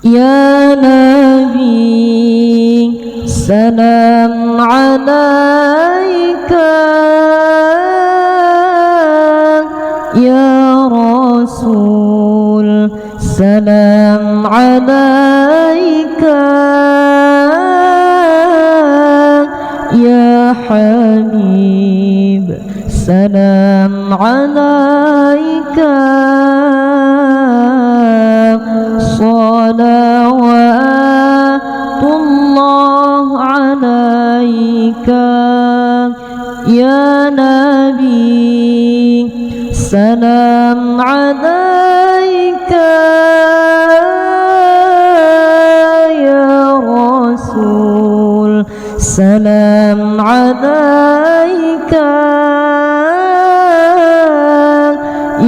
يا نبي سلام عليك، يا رسول سلام عليك، يا حبيب سلام عليك، صلوات الله عليك، يا نبي سلام عليك، يا رسول سلام عليك،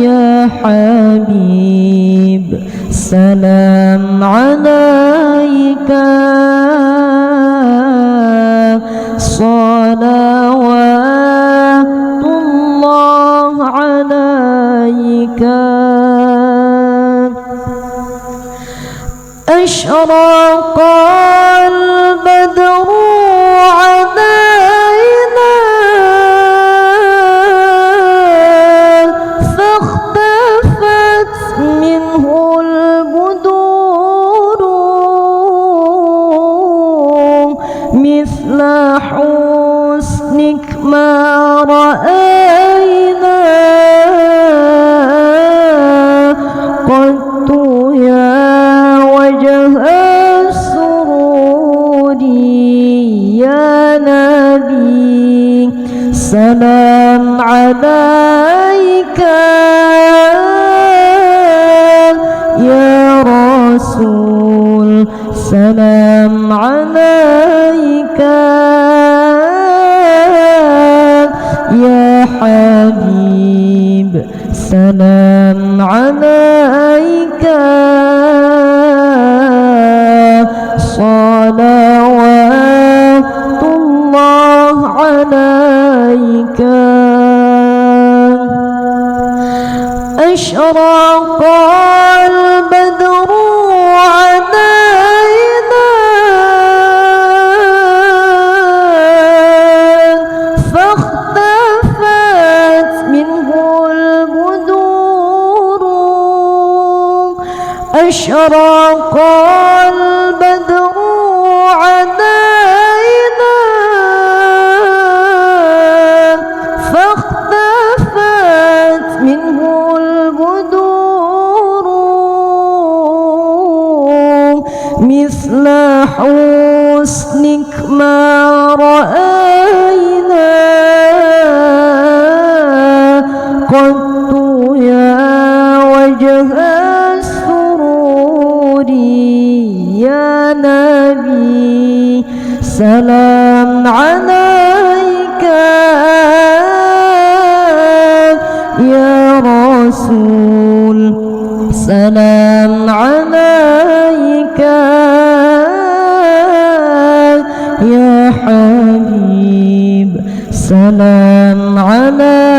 يا حبيب سلام عليك، صلوات الله عليك. أشرق البدر علينا فاختفت منه البدور، مثل حسنك ما رأينا قط يا وجه السرور، يا نبي سلام عليك، يا رسول سلام عليك، يا حبيب سلام عليك، صلوات الله عليك. أشرق البدر علينا فاختفت منه البدور، أشرق البدر علينا فاختفت منه البدور، مثل حسنك ما رأينا قط يا وجه السرور، يا نبي سلام عليك، يا رسول سلام عليك، يا حبيب سلام عليك.